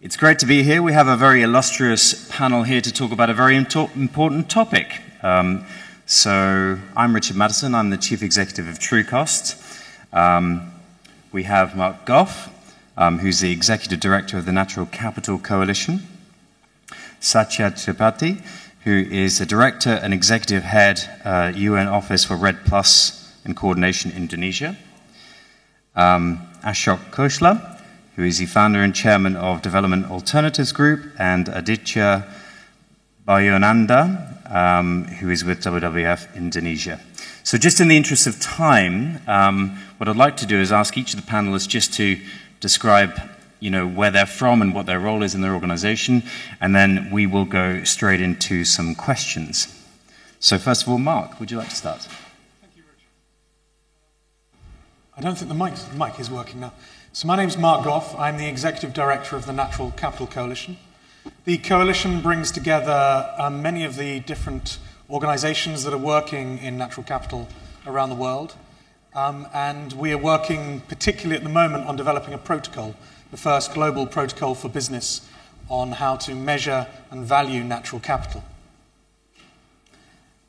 It's great to be here. We have a very illustrious panel here to talk about a very important topic. So I'm Richard Maddison. I'm the Chief Executive of Trucost. We have Mark Goff, who's the Executive Director of the Natural Capital Coalition. Satya Tripathi, who is the Director and Executive Head, UN Office for REDD+ and Coordination Indonesia. Ashok Khosla, who is the founder and chairman of Development Alternatives Group, and Aditya Bayonanda, who is with WWF Indonesia. So just in the interest of time, what I'd like to do is ask each of the panelists just to describe where they're from and what their role is in their organization, and then we will go straight into some questions. So first of all, Mark, would you like to start? Thank you, Richard. I don't think the mic is working now. So my name's Mark Goff. I'm the Executive Director of the Natural Capital Coalition. The coalition brings together many of the different organizations that are working in natural capital around the world. And we are working particularly at the moment on developing a protocol, the first global protocol for business on how to measure and value natural capital.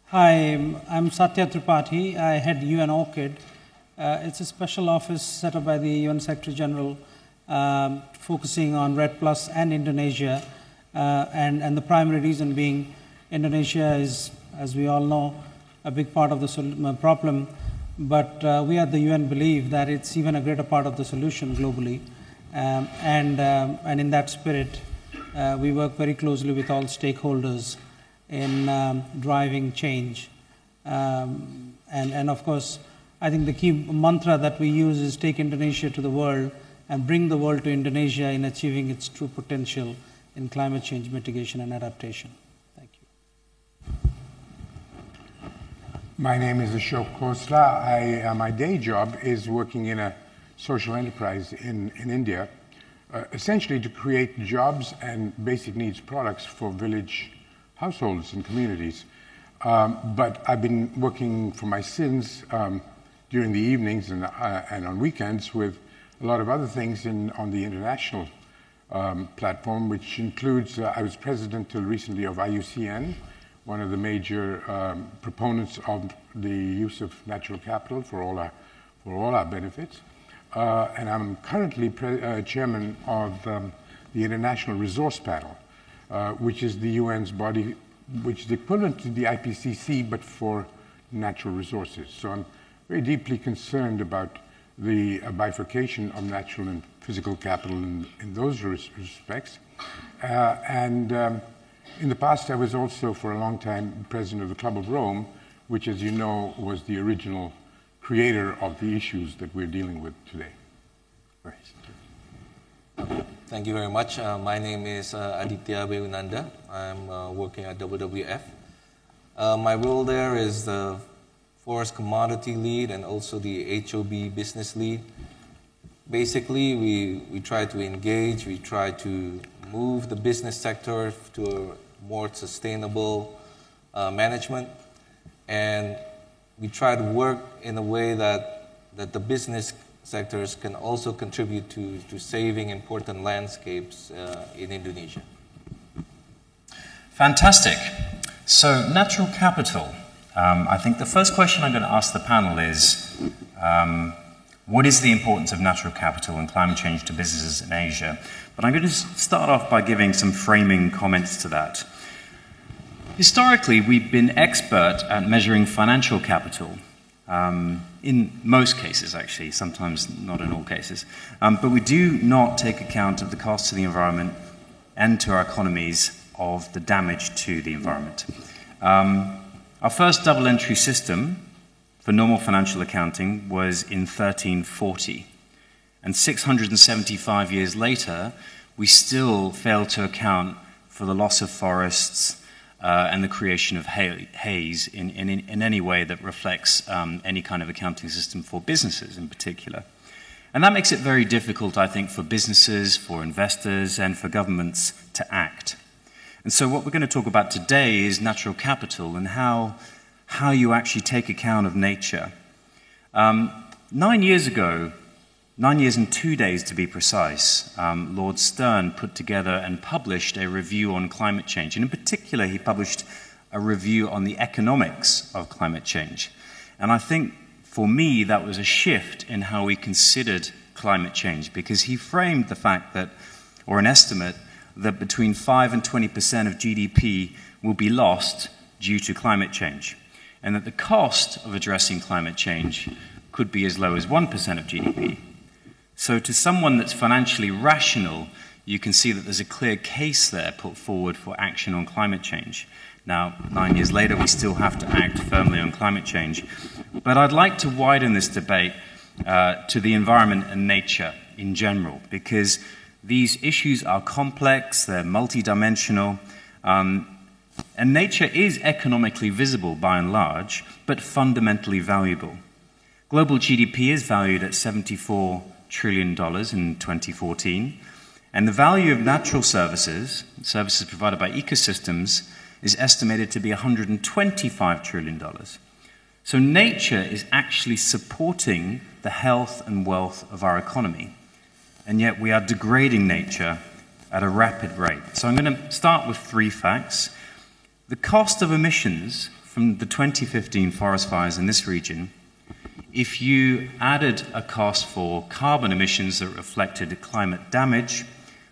Hi, I'm Satya Tripathi. I head UN ORCID. It's a special office set up by the UN Secretary General focusing on REDD+ and Indonesia. And the primary reason being Indonesia is, as we all know, a big part of the problem. But we at the UN believe that it's even a greater part of the solution globally. And in that spirit, we work very closely with all stakeholders in driving change. And of course, I think the key mantra that we use is take Indonesia to the world and bring the world to Indonesia in achieving its true potential in climate change mitigation and adaptation. Thank you. My name is Ashok Khosla. My day job is working in a social enterprise in India, essentially to create jobs and basic needs products for village households and communities. But I've been working for my sins during the evenings and on weekends with a lot of other things on the international platform, which includes, I was president till recently of IUCN, one of the major proponents of the use of natural capital for all our benefits. And I'm currently chairman of the International Resource Panel, which is the UN's body, which is equivalent to the IPCC, but for natural resources. So I'm very deeply concerned about the bifurcation of natural and physical capital in those respects. And in the past, I was also for a long time president of the Club of Rome, which, as you know, was the original creator of the issues that we're dealing with today. Thank you very much. My name is Aditya Bayonanda. I'm working at WWF. My role there is the Forest Commodity Lead and also the HOB Business Lead. Basically, we try to engage, we try to move the business sector to a more sustainable management, and we try to work in a way that the business sectors can also contribute to saving important landscapes in Indonesia. Fantastic. So natural capital. I think the first question I'm going to ask the panel is, what is the importance of natural capital and climate change to businesses in Asia? But I'm going to start off by giving some framing comments to that. Historically, we've been expert at measuring financial capital, in most cases, actually, sometimes not in all cases. But we do not take account of the cost to the environment and to our economies of the damage to the environment. Our first double entry system for normal financial accounting was in 1340. And 675 years later, we still fail to account for the loss of forests and the creation of haze in any way that reflects any kind of accounting system for businesses in particular. And that makes it very difficult, I think, for businesses, for investors, and for governments to act. And so what we're going to talk about today is natural capital and how you actually take account of nature. 9 years ago, 9 years and 2 days to be precise, Lord Stern put together and published a review on climate change. And in particular, he published a review on the economics of climate change. And I think, for me, that was a shift in how we considered climate change, because he framed the fact that, or an estimate, that between 5 and 20% of GDP will be lost due to climate change, and that the cost of addressing climate change could be as low as 1% of GDP. So to someone that's financially rational, you can see that there's a clear case there put forward for action on climate change. Now, 9 years later, we still have to act firmly on climate change. But I'd like to widen this debate to the environment and nature in general, because these issues are complex, they're multidimensional, and nature is economically visible by and large, but fundamentally valuable. Global GDP is valued at $74 trillion in 2014, and the value of natural services, services provided by ecosystems, is estimated to be $125 trillion. So nature is actually supporting the health and wealth of our economy, and yet we are degrading nature at a rapid rate. So I'm going to start with 3 facts. The cost of emissions from the 2015 forest fires in this region, if you added a cost for carbon emissions that reflected climate damage,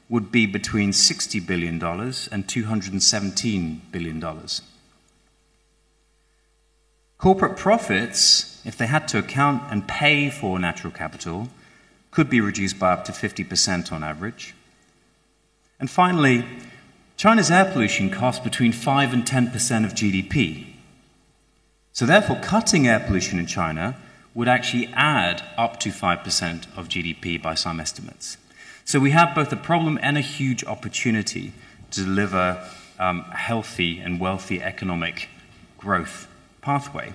would be between $60 billion and $217 billion. Corporate profits, if they had to account and pay for natural capital, could be reduced by up to 50% on average. And finally, China's air pollution costs between 5 and 10% of GDP. So therefore, cutting air pollution in China would actually add up to 5% of GDP by some estimates. So we have both a problem and a huge opportunity to deliver a healthy and wealthy economic growth pathway.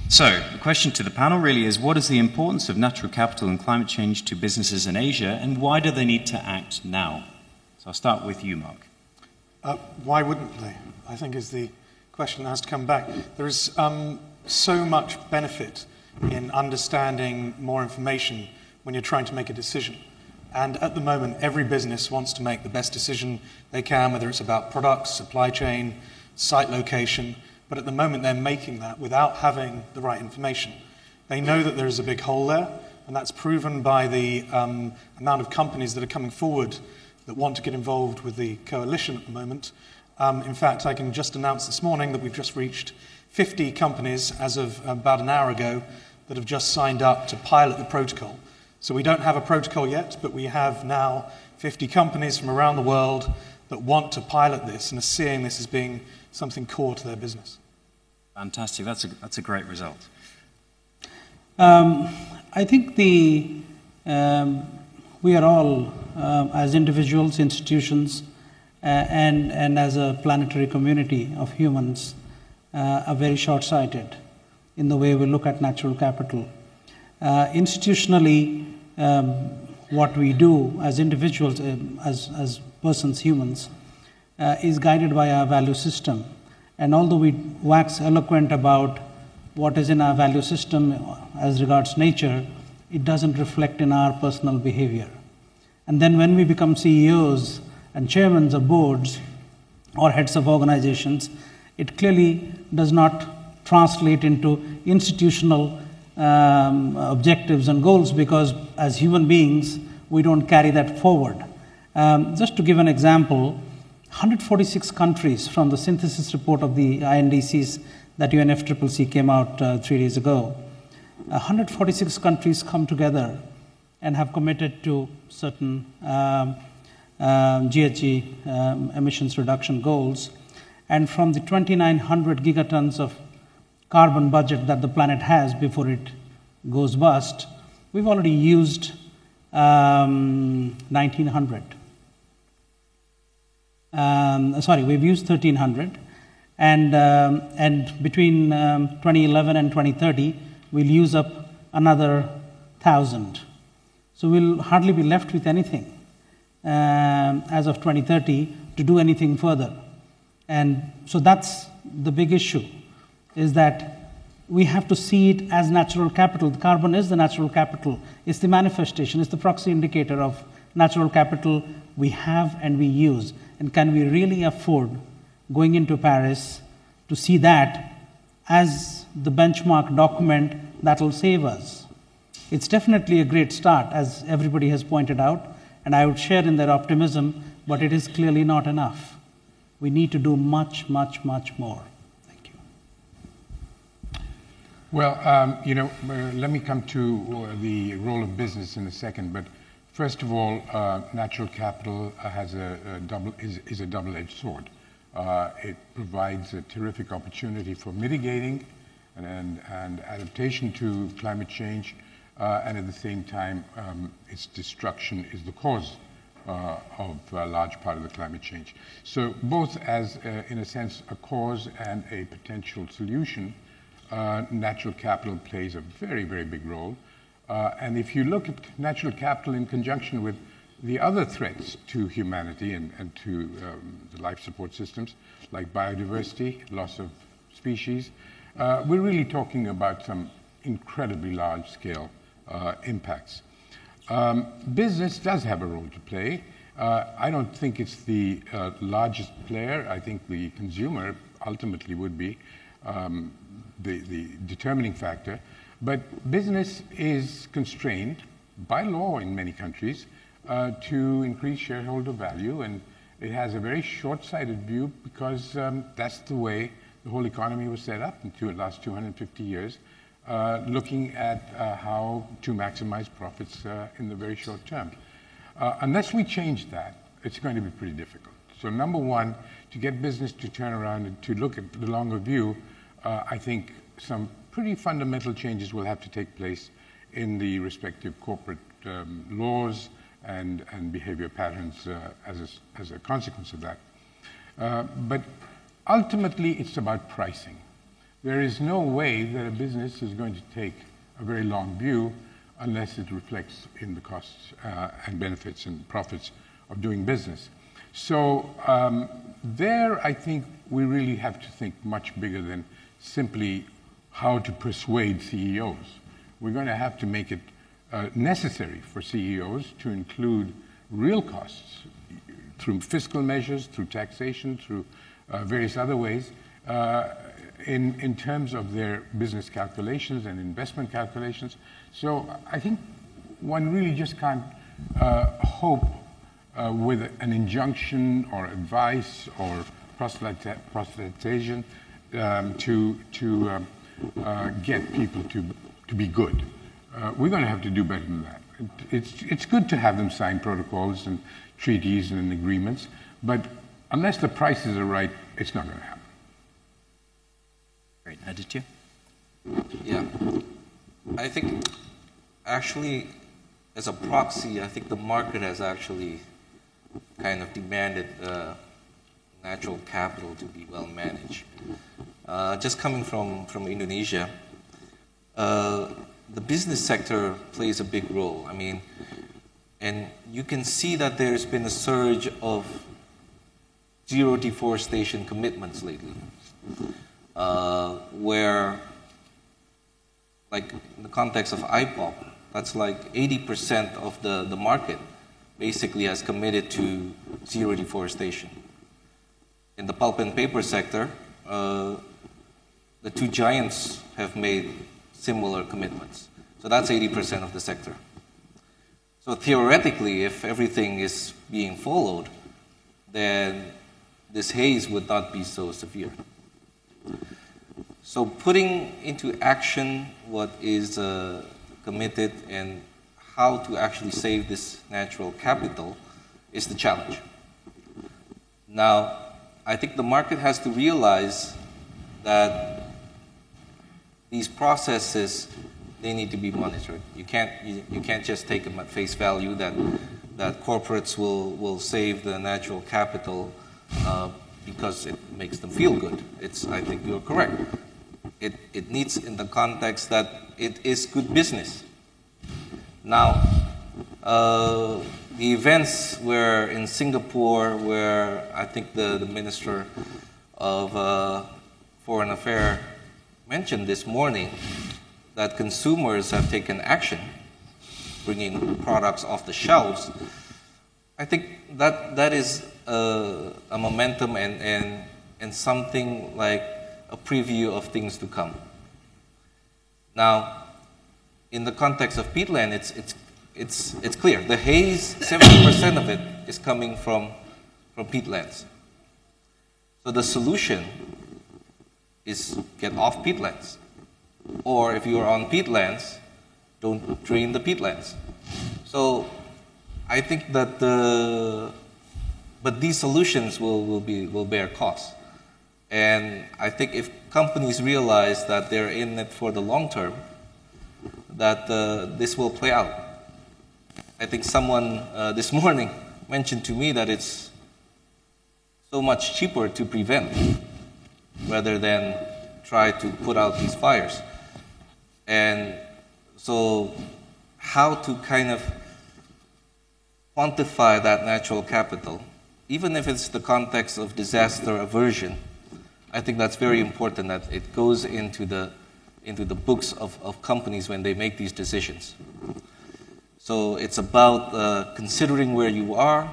So the question to the panel really is, what is the importance of natural capital and climate change to businesses in Asia, and why do they need to act now? So I'll start with you, Mark. Why wouldn't they? I think is the question that has to come back. There is so much benefit in understanding more information when you're trying to make a decision. And at the moment, every business wants to make the best decision they can, whether it's about products, supply chain, site location. But at the moment, they're making that without having the right information. They know that there is a big hole there, and that's proven by the amount of companies that are coming forward that want to get involved with the coalition at the moment. In fact, I can just announce this morning that we've just reached 50 companies as of about an hour ago that have just signed up to pilot the protocol. So we don't have a protocol yet, but we have now 50 companies from around the world that want to pilot this and are seeing this as being something core to their business. Fantastic. That's a great result. I think we are all, as individuals, institutions, and as a planetary community of humans, are very short-sighted in the way we look at natural capital. Institutionally, what we do as individuals, as persons, humans, is guided by our value system. And although we wax eloquent about what is in our value system as regards nature, it doesn't reflect in our personal behavior. And then when we become CEOs and chairmen of boards or heads of organizations, it clearly does not translate into institutional objectives and goals, because as human beings, we don't carry that forward. Just to give an example, 146 countries from the synthesis report of the INDCs that UNFCCC came out 3 days ago, 146 countries come together and have committed to certain GHG emissions reduction goals. And from the 2,900 gigatons of carbon budget that the planet has before it goes bust, we've already used 1,900. We've used 1,300. And between 2011 and 2030, we'll use up another 1,000. So we'll hardly be left with anything as of 2030 to do anything further. And so that's the big issue, is that we have to see it as natural capital. The carbon is the natural capital. It's the manifestation. It's the proxy indicator of natural capital we have and we use. And can we really afford going into Paris to see that as the benchmark document that will save us? It's definitely a great start, as everybody has pointed out, and I would share in their optimism, but it is clearly not enough. We need to do much, much, much more. Thank you. Well, let me come to the role of business in a second, but first of all, natural capital is a double-edged sword. It provides a terrific opportunity for mitigating and adaptation to climate change, and at the same time, its destruction is the cause of a large part of the climate change. So both as, in a sense, a cause and a potential solution, natural capital plays a very, very big role. And if you look at natural capital in conjunction with the other threats to humanity and to the life support systems, like biodiversity, loss of species, we're really talking about some incredibly large-scale impacts. Business does have a role to play. I don't think it's the largest player. I think the consumer ultimately would be the determining factor. But business is constrained by law in many countries to increase shareholder value, and it has a very short-sighted view because that's the way the whole economy was set up in the last 250 years, looking at how to maximize profits in the very short term. Unless we change that, it's going to be pretty difficult. So number one, to get business to turn around and to look at the longer view, I think some pretty fundamental changes will have to take place in the respective corporate laws and behavior patterns as a consequence of that. But ultimately, it's about pricing. There is no way that a business is going to take a very long view unless it reflects in the costs and benefits and profits of doing business. So there, I think we really have to think much bigger than simply how to persuade CEOs. We're going to have to make it necessary for CEOs to include real costs through fiscal measures, through taxation, through various other ways, in terms of their business calculations and investment calculations. So I think one really just can't hope with an injunction or advice or proselytization to get people to be good. We're going to have to do better than that. It's good to have them sign protocols and treaties and agreements, but unless the prices are right, it's not going to happen. Great. Aditya? Yeah. I think actually, as a proxy, I think the market has actually kind of demanded natural capital to be well managed. Just coming from Indonesia, the business sector plays a big role. I mean, and you can see that there's been a surge of zero deforestation commitments lately, where, like in the context of IPOP, that's like 80% of the market basically has committed to zero deforestation. In the pulp and paper sector, the two giants have made similar commitments. So that's 80% of the sector. So theoretically, if everything is being followed, then this haze would not be so severe. So putting into action what is committed and how to actually save this natural capital is the challenge. Now, I think the market has to realize that these processes, they need to be monitored. You can't just take them at face value that corporates will save the natural capital because it makes them feel good. I think you're correct. It needs in the context that it is good business. Now, the events were in Singapore, where I think the Minister of Foreign Affairs mentioned this morning, that consumers have taken action, bringing products off the shelves, I think that is a momentum and something like a preview of things to come. Now, in the context of peatland, it's clear. The haze, 70% of it is coming from peatlands. So the solution is get off peatlands. Or if you are on peatlands, don't drain the peatlands. So I think that but these solutions will bear costs. And I think if companies realize that they're in it for the long term, that this will play out. I think someone this morning mentioned to me that it's so much cheaper to prevent rather than try to put out these fires. And so how to kind of quantify that natural capital, even if it's the context of disaster aversion, I think that's very important that it goes into the books of companies when they make these decisions. So it's about considering where you are,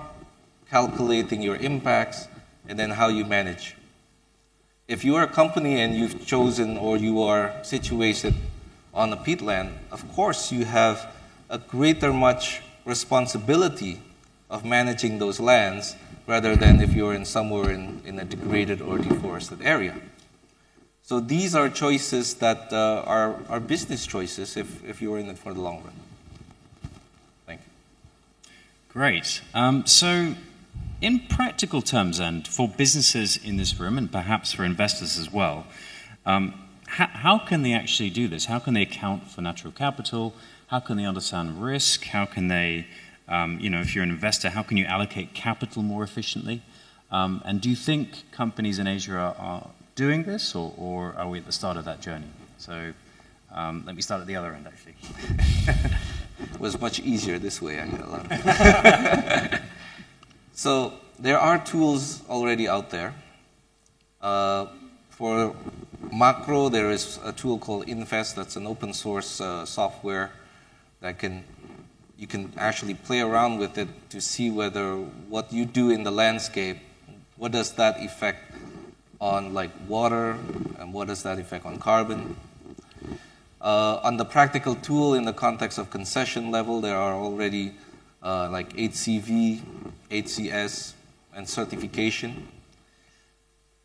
calculating your impacts, and then how you manage. If you are a company and you've chosen or you are situated on a peatland, of course you have a greater much responsibility of managing those lands rather than if you're somewhere in a degraded or deforested area. So these are choices that are business choices if you're in it for the long run. Thank you. Great. So in practical terms, and for businesses in this room, and perhaps for investors as well, how can they actually do this? How can they account for natural capital? How can they understand risk? How can they, if you're an investor, how can you allocate capital more efficiently? And do you think companies in Asia are doing this, or are we at the start of that journey? So let me start at the other end, actually. It was much easier this way. I got a lot. So there are tools already out there. For macro, there is a tool called Invest. That's an open source software that you can actually play around with it to see whether what you do in the landscape, what does that affect on like water, and what does that affect on carbon. On the practical tool in the context of concession level, there are already like HCV, HCS, and certification.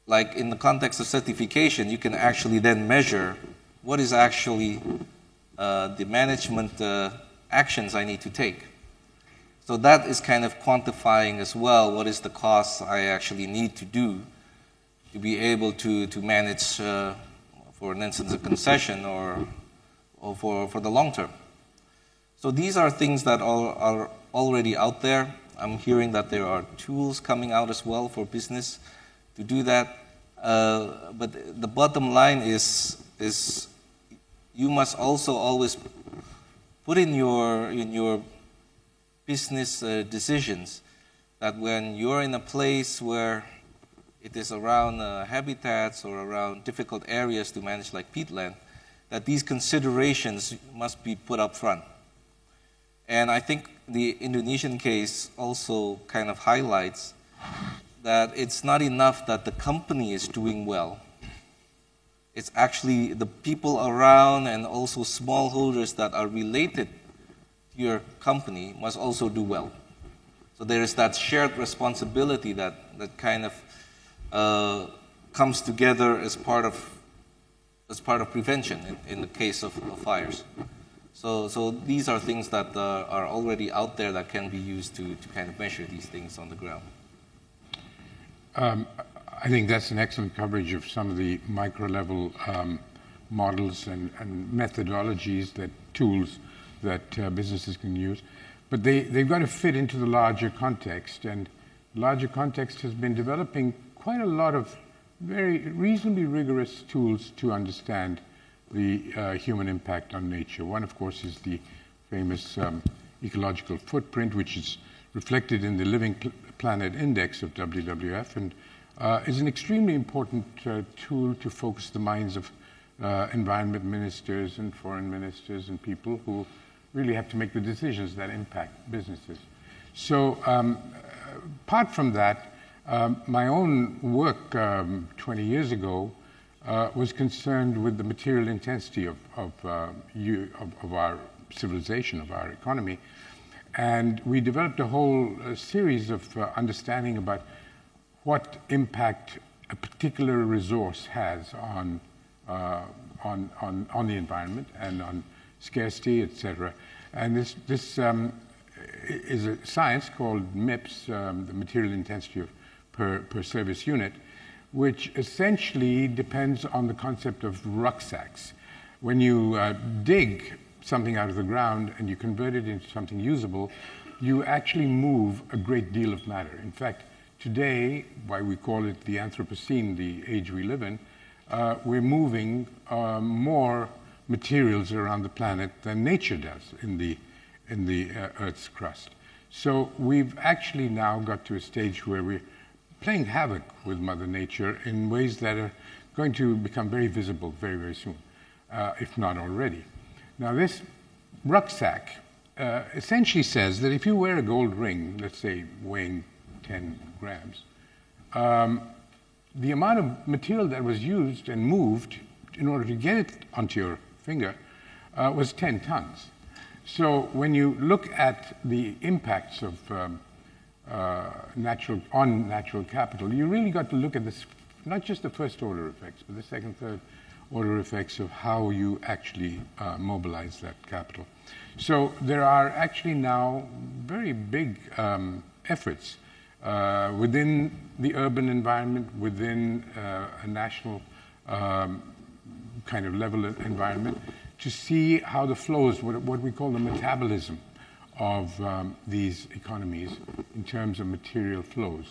Like in the context of certification, you can actually then measure what is actually the management actions I need to take. So that is kind of quantifying as well what is the cost I actually need to do to be able to manage, for instance, a concession or for the long term. So these are things that are already out there. I'm hearing that there are tools coming out as well for business to do that. But the bottom line is you must also always put in your business decisions that when you're in a place where it is around habitats or around difficult areas to manage like peatland, that these considerations must be put up front. And I think the Indonesian case also kind of highlights that it's not enough that the company is doing well. It's actually the people around and also smallholders that are related to your company must also do well. So there is that shared responsibility that kind of comes together as part of prevention in the case of fires. So these are things that are already out there that can be used to kind of measure these things on the ground. I think that's an excellent coverage of some of the micro-level models and methodologies, tools that businesses can use. But they've got to fit into the larger context, and the larger context has been developing quite a lot of very reasonably rigorous tools to understand the human impact on nature. One, of course, is the famous ecological footprint, which is reflected in the Living Planet Index of WWF, and is an extremely important tool to focus the minds of environment ministers and foreign ministers and people who really have to make the decisions that impact businesses. So apart from that, my own work 20 years ago was concerned with the material intensity of our civilization, of our economy. And we developed a whole series of understanding about what impact a particular resource has on the environment and on scarcity, etc. And this is a science called MIPS, the material intensity of per service unit, which essentially depends on the concept of rucksacks. When you dig something out of the ground and you convert it into something usable, you actually move a great deal of matter. In fact, today, why we call it the Anthropocene, the age we live in, we're moving more materials around the planet than nature does in the Earth's crust. So we've actually now got to a stage where we're playing havoc with Mother Nature in ways that are going to become very visible very, very soon, if not already. Now, this rucksack essentially says that if you wear a gold ring, let's say weighing 10 grams, the amount of material that was used and moved in order to get it onto your finger was 10 tons. So when you look at the impacts of natural capital, you really got to look at this, not just the first order effects, but the second, third order effects of how you actually mobilize that capital. So there are actually now very big efforts within the urban environment, within a national kind of level environment, to see how the flows, what we call the metabolism of these economies in terms of material flows.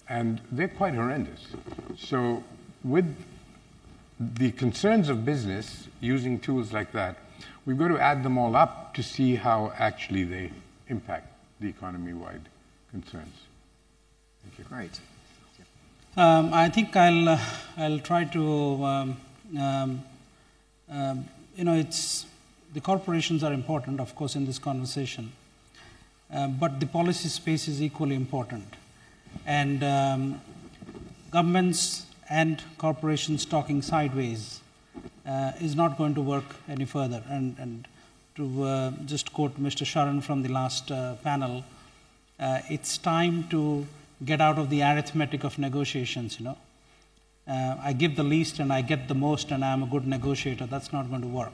And they're quite horrendous. So with the concerns of business using tools like that, we've got to add them all up to see how actually they impact the economy-wide concerns. Thank you. Great. I think I'll try to it's the corporations are important, of course, in this conversation, but the policy space is equally important, and governments and corporations talking sideways is not going to work any further. And to just quote Mr. Sharan from the last panel, it's time to get out of the arithmetic of negotiations, I give the least and I get the most and I'm a good negotiator. That's not going to work.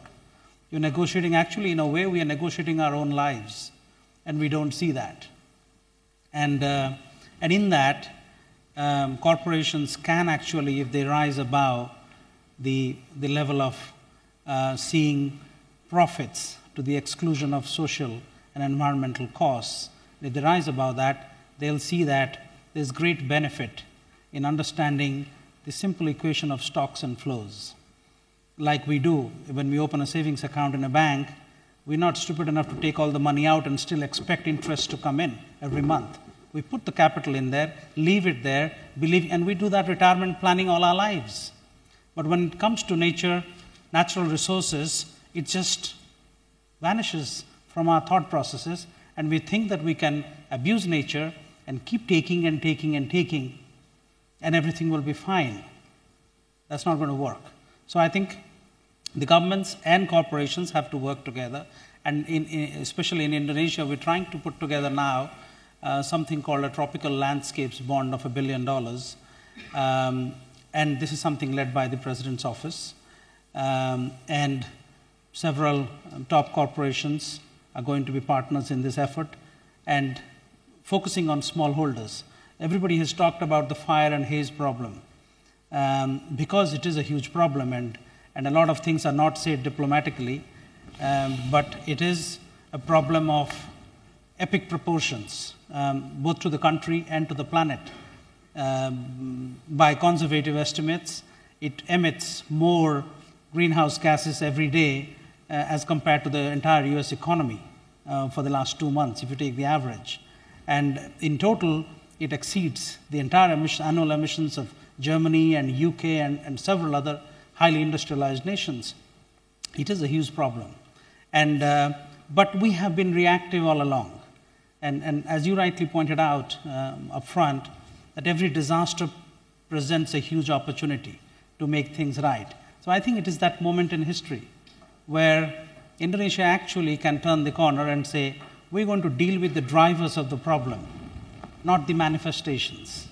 You're negotiating, actually, in a way, we are negotiating our own lives, and we don't see that. And in that, corporations can actually, if they rise above the level of seeing profits to the exclusion of social and environmental costs, if they rise above that, they'll see that there's great benefit in understanding the simple equation of stocks and flows. Like we do when we open a savings account in a bank, we're not stupid enough to take all the money out and still expect interest to come in every month. We put the capital in there, leave it there, and we do that retirement planning all our lives. But when it comes to nature, natural resources, it just vanishes from our thought processes, and we think that we can abuse nature and keep taking and taking and taking, and everything will be fine. That's not going to work. So I think the governments and corporations have to work together, and especially in Indonesia, we're trying to put together now something called a tropical landscapes bond of $1 billion, and this is something led by the President's office, and several top corporations are going to be partners in this effort, and focusing on smallholders. Everybody has talked about the fire and haze problem, because it is a huge problem, and a lot of things are not said diplomatically, but it is a problem of epic proportions, both to the country and to the planet. By conservative estimates, it emits more greenhouse gases every day as compared to the entire US economy for the last 2 months, if you take the average. And in total, it exceeds the entire annual emissions of Germany and UK and several other highly industrialized nations. It is a huge problem. But we have been reactive all along. And as you rightly pointed out up front, that every disaster presents a huge opportunity to make things right. So I think it is that moment in history where Indonesia actually can turn the corner and say, we're going to deal with the drivers of the problem, not the manifestations,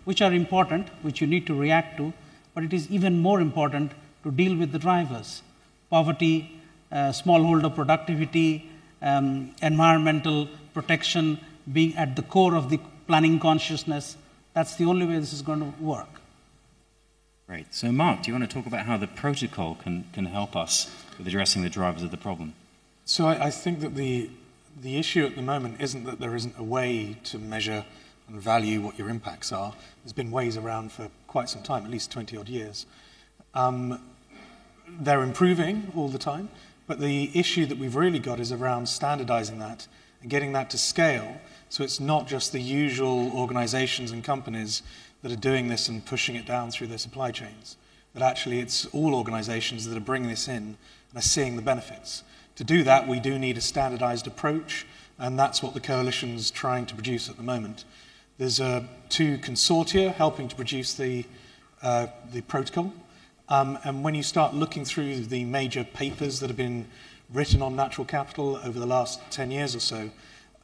which are important, which you need to react to, but it is even more important to deal with the drivers. Poverty, smallholder productivity, environmental protection being at the core of the planning consciousness. That's the only way this is going to work. Great. So Mark, do you want to talk about how the protocol can help us with addressing the drivers of the problem? So I think that the issue at the moment isn't that there isn't a way to measure and value what your impacts are. There's been ways around for quite some time, at least 20-odd years. They're improving all the time, but the issue that we've really got is around standardizing that and getting that to scale, so it's not just the usual organizations and companies that are doing this and pushing it down through their supply chains, but actually it's all organizations that are bringing this in and are seeing the benefits. To do that, we do need a standardized approach, and that's what the coalition's trying to produce at the moment. There's 2 consortia helping to produce the protocol, and when you start looking through the major papers that have been written on natural capital over the last 10 years or so,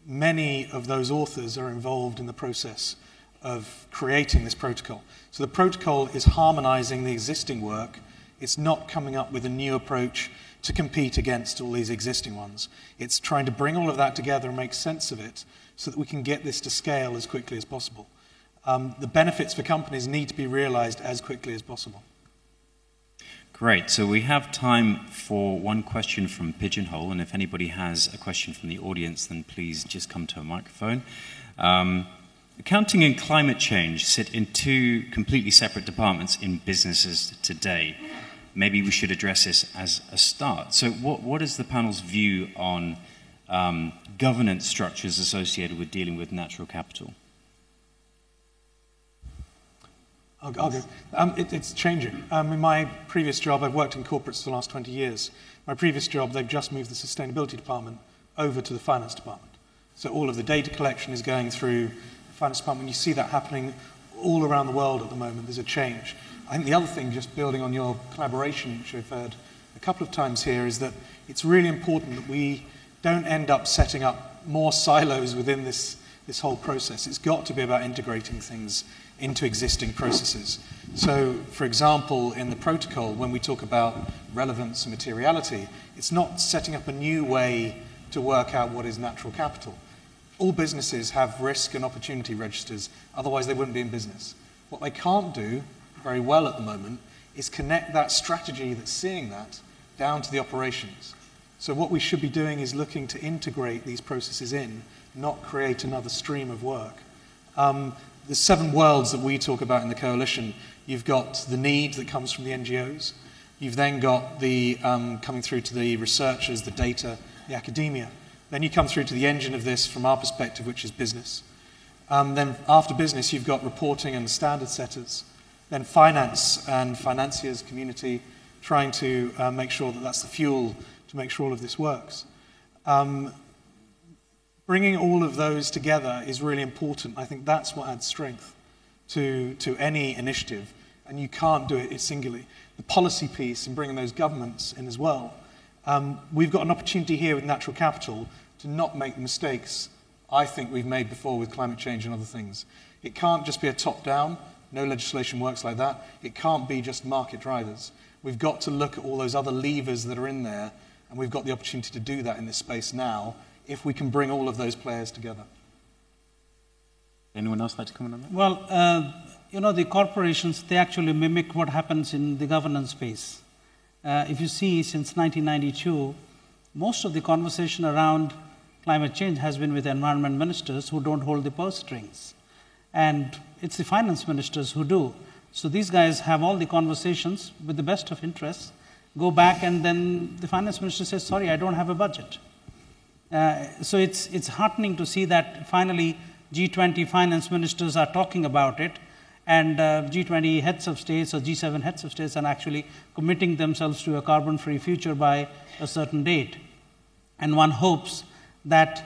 many of those authors are involved in the process of creating this protocol. So the protocol is harmonizing the existing work. It's not coming up with a new approach to compete against all these existing ones. It's trying to bring all of that together and make sense of it so that we can get this to scale as quickly as possible. The benefits for companies need to be realized as quickly as possible. Great. So we have time for one question from Pigeonhole, and if anybody has a question from the audience, then please just come to a microphone. Accounting and climate change sit in 2 completely separate departments in businesses today. Maybe we should address this as a start. So what is the panel's view on governance structures associated with dealing with natural capital? I'll go. It's changing. In my previous job, I've worked in corporates for the last 20 years. My previous job, they've just moved the sustainability department over to the finance department. So all of the data collection is going through the finance department. You see that happening all around the world at the moment. There's a change. I think the other thing, just building on your collaboration, which I've heard a couple of times here, is that it's really important that we don't end up setting up more silos within this whole process. It's got to be about integrating things into existing processes. So, for example, in the protocol, when we talk about relevance and materiality, it's not setting up a new way to work out what is natural capital. All businesses have risk and opportunity registers, otherwise they wouldn't be in business. What they can't do very well at the moment is connect that strategy that's seeing that down to the operations. So what we should be doing is looking to integrate these processes in, not create another stream of work. The 7 worlds that we talk about in the coalition, you've got the need that comes from the NGOs, you've then got the coming through to the researchers, the data, the academia. Then you come through to the engine of this from our perspective, which is business. Then after business, you've got reporting and standard setters. Then finance and financiers community trying to make sure that that's the fuel to make sure all of this works. Bringing all of those together is really important. I think that's what adds strength to any initiative, and you can't do it singularly. The policy piece and bringing those governments in as well. We've got an opportunity here with natural capital to not make the mistakes I think we've made before with climate change and other things. It can't just be a top-down. No legislation works like that. It can't be just market drivers. We've got to look at all those other levers that are in there, and we've got the opportunity to do that in this space now, if we can bring all of those players together. Anyone else like to comment on that? Well, the corporations, they actually mimic what happens in the governance space. If you see, since 1992, most of the conversation around climate change has been with environment ministers who don't hold the purse strings. And it's the finance ministers who do. So these guys have all the conversations with the best of interests, go back, and then the finance minister says, sorry, I don't have a budget. So it's heartening to see that finally G20 finance ministers are talking about it, And G20 heads of states or G7 heads of states are actually committing themselves to a carbon-free future by a certain date. And one hopes that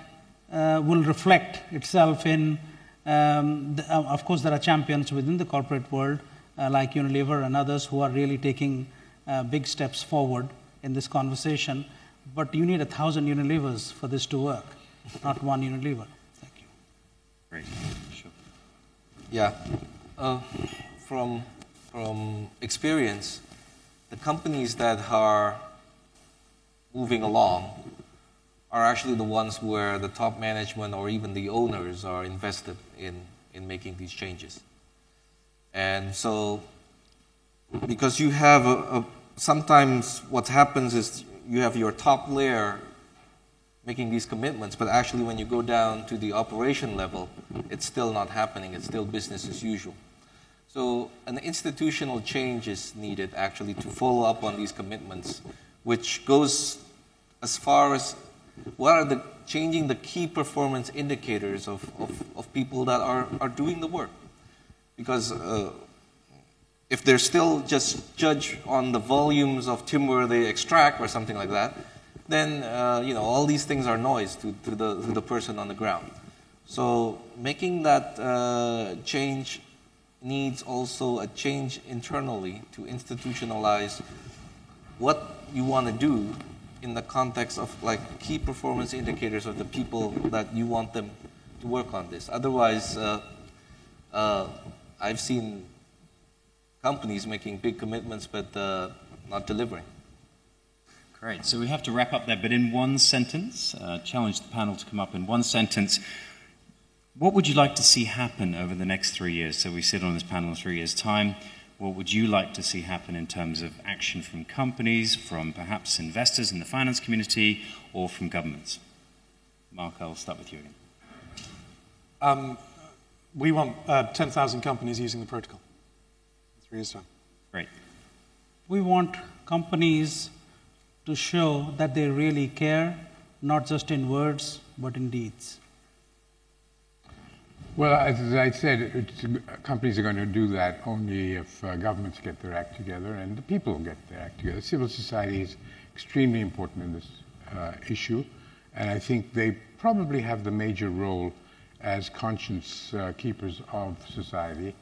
will reflect itself in, of course, there are champions within the corporate world, like Unilever and others, who are really taking big steps forward in this conversation. But you need 1,000 Unilevers for this to work, not one Unilever. Thank you. Great. Sure. Yeah. From experience, the companies that are moving along are actually the ones where the top management or even the owners are invested in making these changes. And so, because you have sometimes what happens is you have your top layer making these commitments, but actually when you go down to the operation level, it's still not happening. It's still business as usual. So an institutional change is needed actually to follow up on these commitments, which goes as far as what are changing the key performance indicators of people that are doing the work. Because if they're still just judged on the volumes of timber they extract or something like that, then all these things are noise to the person on the ground. So making that change needs also a change internally to institutionalize what you want to do in the context of like key performance indicators of the people that you want them to work on this. Otherwise, I've seen companies making big commitments but not delivering. Great. So we have to wrap up there, but in one sentence, challenge the panel to come up in one sentence. What would you like to see happen over the next 3 years? So we sit on this panel in 3 years' time. What would you like to see happen in terms of action from companies, from perhaps investors in the finance community, or from governments? Mark, I'll start with you again. We want 10,000 companies using the protocol in 3 years' time. Great. We want companies to show that they really care, not just in words, but in deeds. Well, as I said, companies are going to do that only if governments get their act together and the people get their act together. Civil society is extremely important in this issue, and I think they probably have the major role as conscience keepers of society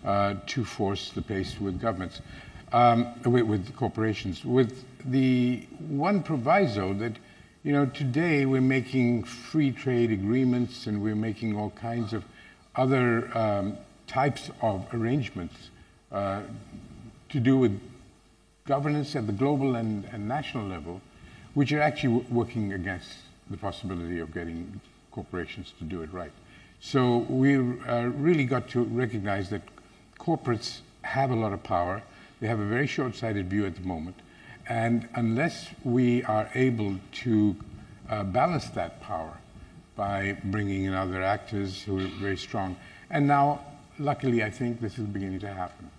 to force the pace with governments, with corporations. With the one proviso that, today we're making free trade agreements and we're making all kinds of other types of arrangements to do with governance at the global and national level, which are actually working against the possibility of getting corporations to do it right. So we really got to recognize that corporates have a lot of power. They have a very short-sighted view at the moment. And unless we are able to balance that power by bringing in other actors who are very strong. And now, luckily, I think this is beginning to happen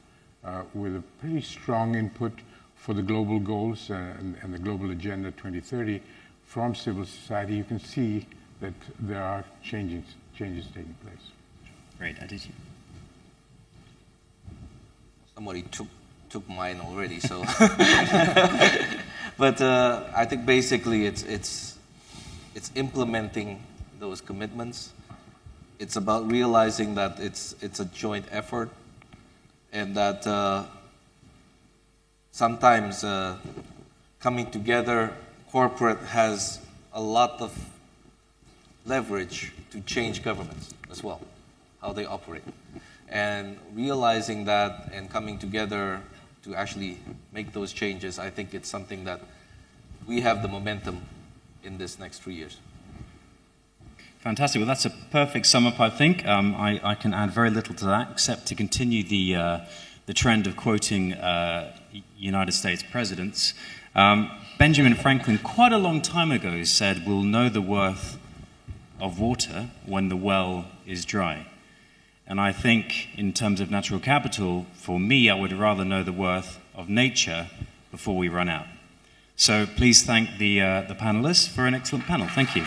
with a pretty strong input for the global goals and the global agenda 2030 from civil society. You can see that there are changes taking place. Great, Aditya. Somebody took mine already, so. But I think basically it's implementing those commitments. It's about realizing that it's a joint effort, and that sometimes coming together, corporate has a lot of leverage to change governments as well, how they operate. And realizing that and coming together to actually make those changes, I think it's something that we have the momentum in this next 3 years. Fantastic. Well, that's a perfect sum up, I think. I can add very little to that, except to continue the trend of quoting United States presidents. Benjamin Franklin, quite a long time ago, said, "We'll know the worth of water when the well is dry." And I think in terms of natural capital, for me, I would rather know the worth of nature before we run out. So please thank the panelists for an excellent panel. Thank you.